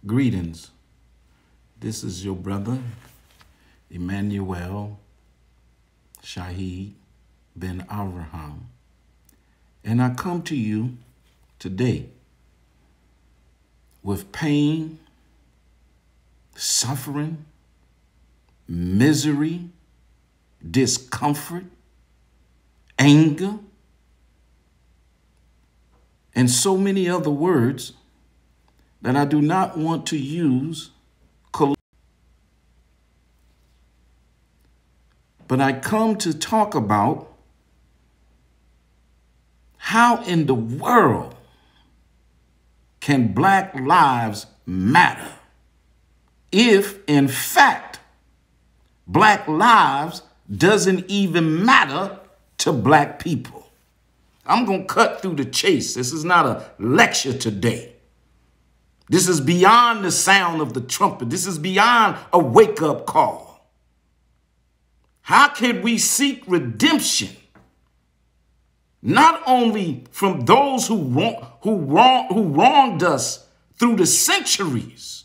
Greetings. This is your brother, Emmanuel Shahid bin Avraham. And I come to you today with pain, suffering, misery, discomfort, anger, and so many other words that I do not want to use. But I come to talk about how in the world can Black lives matter if, in fact, Black lives doesn't even matter to Black people. I'm going to cut through the chase. This is not a lecture today. This is beyond the sound of the trumpet. This is beyond a wake-up call. How can we seek redemption not only from those who wronged us through the centuries,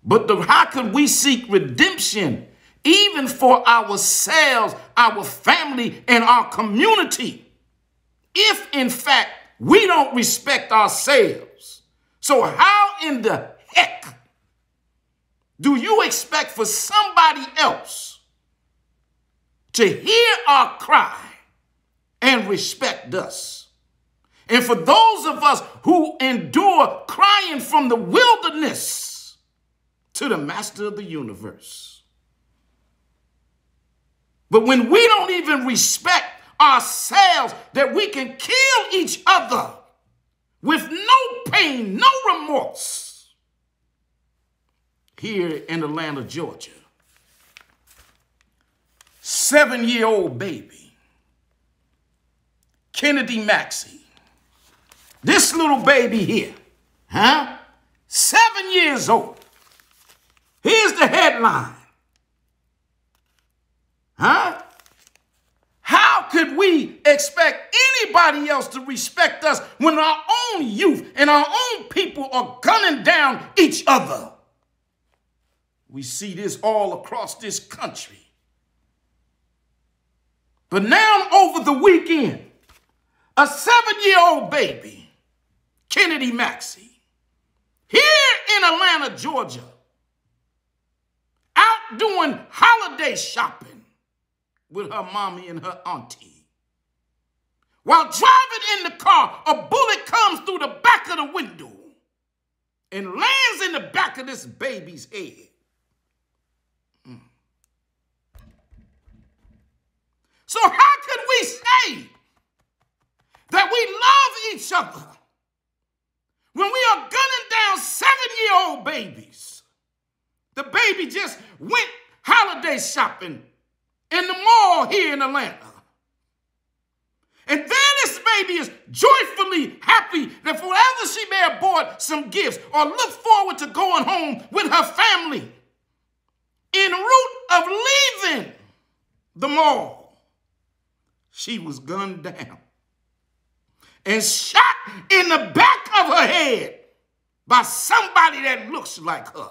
but how can we seek redemption even for ourselves, our family, and our community, if in fact we don't respect ourselves? So how in the heck do you expect for somebody else to hear our cry and respect us? And for those of us who endure crying from the wilderness to the master of the universe. But when we don't even respect ourselves, that we can kill each other with no pain, no remorse, here in Atlanta, Georgia, 7-year-old baby, Kennedy Maxey, this little baby here, 7 years old. Here's the headline. How could we expect anybody else to respect us when our own youth and our own people are gunning down each other? We see this all across this country. But now over the weekend, a 7-year-old baby, Kennedy Maxey, here in Atlanta, Georgia, out doing holiday shopping with her mommy and her auntie. While driving in the car, a bullet comes through the back of the window and lands in the back of this baby's head. So how could we say that we love each other when we are gunning down 7-year-old babies? The baby just went holiday shopping in the mall here in Atlanta. And then this baby is joyfully happy that for whatever she may have bought some gifts or look forward to going home with her family, en route of leaving the mall, she was gunned down and shot in the back of her head by somebody that looks like her.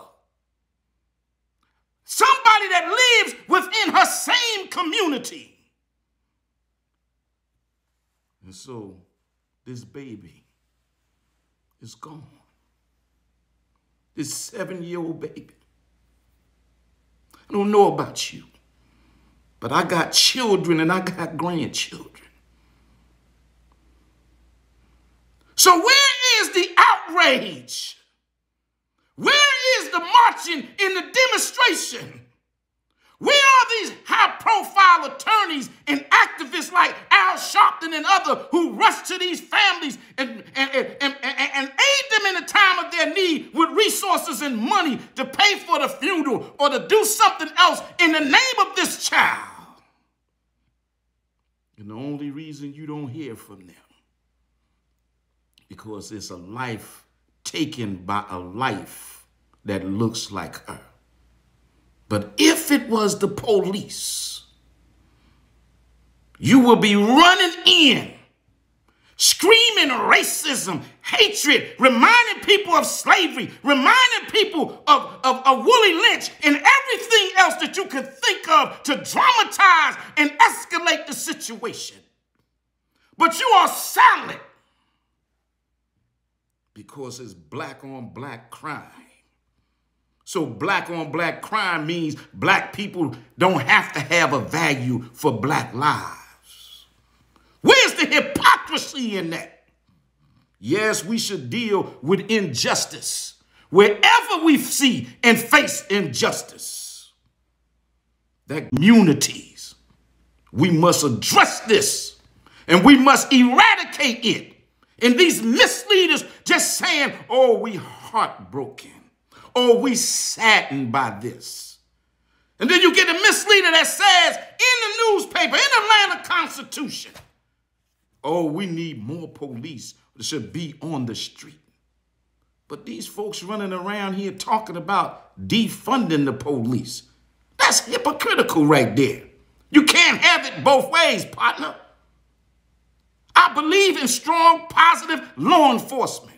Somebody that lives within her same community. And so this baby is gone. This 7-year-old baby. I don't know about you, but I got children and I got grandchildren. So where is the outrage? Where is the marching in the demonstration? Where are these high-profile attorneys and activists like Al Sharpton and others who rush to these families and aid them in the time of their need with resources and money to pay for the funeral or to do something else in the name of this child? And the only reason you don't hear from them, because it's a life taken by a life that looks like her. But if it was the police, you will be running in screaming racism, hatred, reminding people of slavery, reminding people of Willie Lynch and everything else that you could think of to dramatize and escalate the situation. But you are silent because it's black on black crime. So black on black crime means black people don't have to have a value for black lives. Where's the hypocrisy in that? Yes, we should deal with injustice wherever we see and face injustice. That communities, we must address this and we must eradicate it. And these misleaders just saying, oh, we heartbroken. Oh, we saddened by this. And then you get a misleader that says in the newspaper, in the Atlanta Constitution, oh, we need more police that should be on the street. But these folks running around here talking about defunding the police, that's hypocritical right there. You can't have it both ways, partner. I believe in strong, positive law enforcement.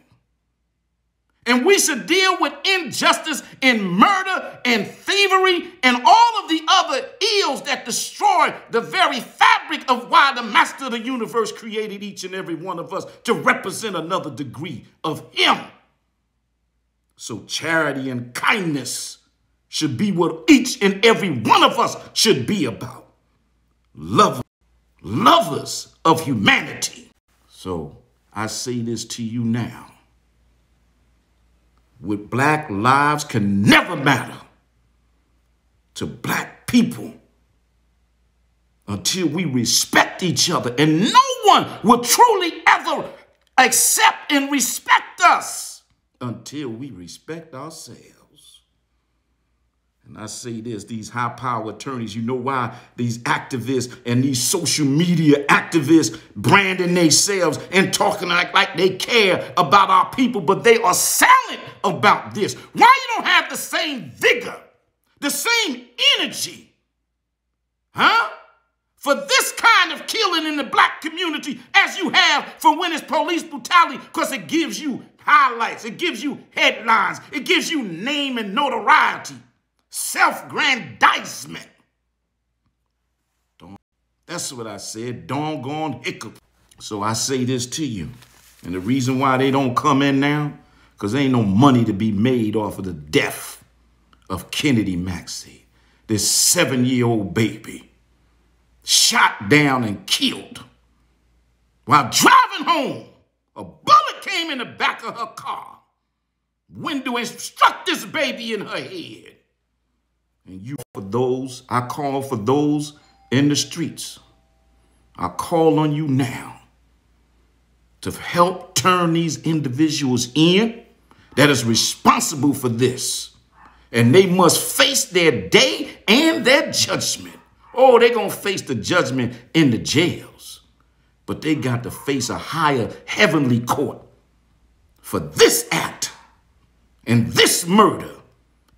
And we should deal with injustice and murder and thievery and all of the other ills that destroy the very fabric of why the master of the universe created each and every one of us to represent another degree of him. So charity and kindness should be what each and every one of us should be about. Lovers of humanity. So I say this to you now. With black lives can never matter to black people until we respect each other. And no one will truly ever accept and respect us until we respect ourselves. And I say this, these high-power attorneys, you know why these activists and these social media activists branding themselves and talking like they care about our people, but they are silent about this. Why you don't have the same vigor, the same energy, for this kind of killing in the black community as you have for when it's police brutality? Because it gives you highlights, it gives you headlines, it gives you name and notoriety. Self-grandizement. That's what I said, doggone hiccup. So I say this to you, and the reason why they don't come in now, because there ain't no money to be made off of the death of Kennedy Maxey, this 7-year-old baby, shot down and killed. While driving home, a bullet came in the back of her car window and struck this baby in her head. And I call for those in the streets. I call on you now to help turn these individuals in that is responsible for this. And they must face their day and their judgment. Oh, they're going to face the judgment in the jails. But they got to face a higher heavenly court for this act and this murder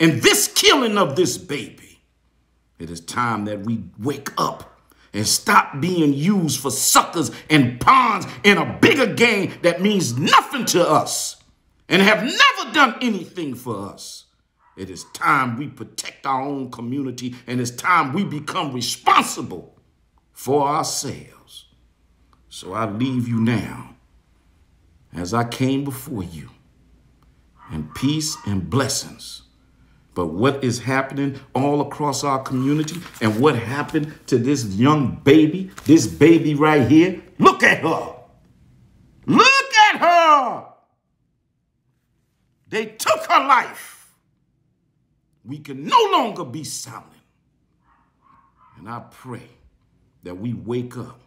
and this killing of this baby. It is time that we wake up and stop being used for suckers and pawns in a bigger game that means nothing to us and have never done anything for us. It is time we protect our own community, and it's time we become responsible for ourselves. So I leave you now as I came before you in peace and blessings. But what is happening all across our community and what happened to this young baby, this baby right here, look at her. Look at her. They took her life. We can no longer be silent. And I pray that we wake up.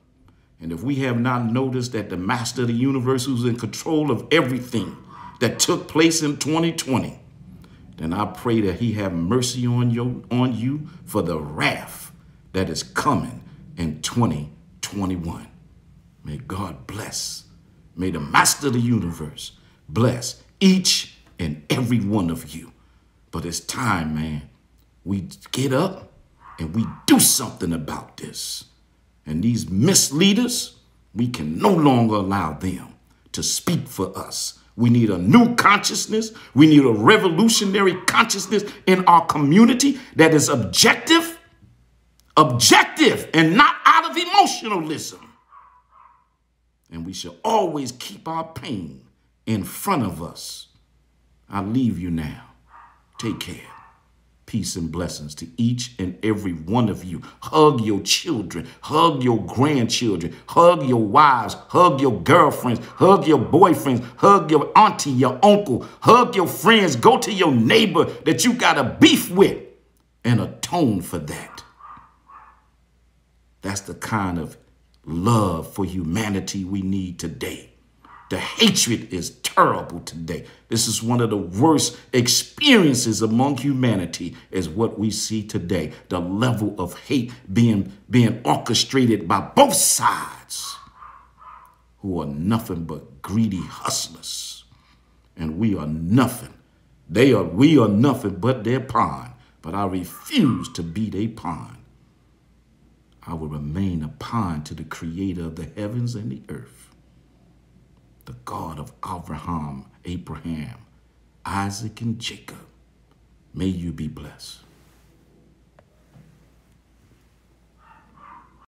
And if we have not noticed that the master of the universe, who's in control of everything that took place in 2020, then I pray that he have mercy on you for the wrath that is coming in 2021. May God bless. May the master of the universe bless each and every one of you. But it's time, man. We get up and we do something about this. And these misleaders, We can no longer allow them to speak for us. We need a new consciousness. We need a revolutionary consciousness in our community that is objective, and not out of emotionalism. And we shall always keep our pain in front of us. I leave you now. Take care. Peace and blessings to each and every one of you. Hug your children, hug your grandchildren, hug your wives, hug your girlfriends, hug your boyfriends, hug your auntie, your uncle, hug your friends. Go to your neighbor that you got a beef with and atone for that. That's the kind of love for humanity we need today. The hatred is terrible today. This is one of the worst experiences among humanity is what we see today. The level of hate being orchestrated by both sides who are nothing but greedy hustlers. And we are nothing. We are nothing but their pawn. But I refuse to be their pawn. I will remain a pawn to the creator of the heavens and the earth. The God of Avraham, Abraham, Isaac, and Jacob. May you be blessed.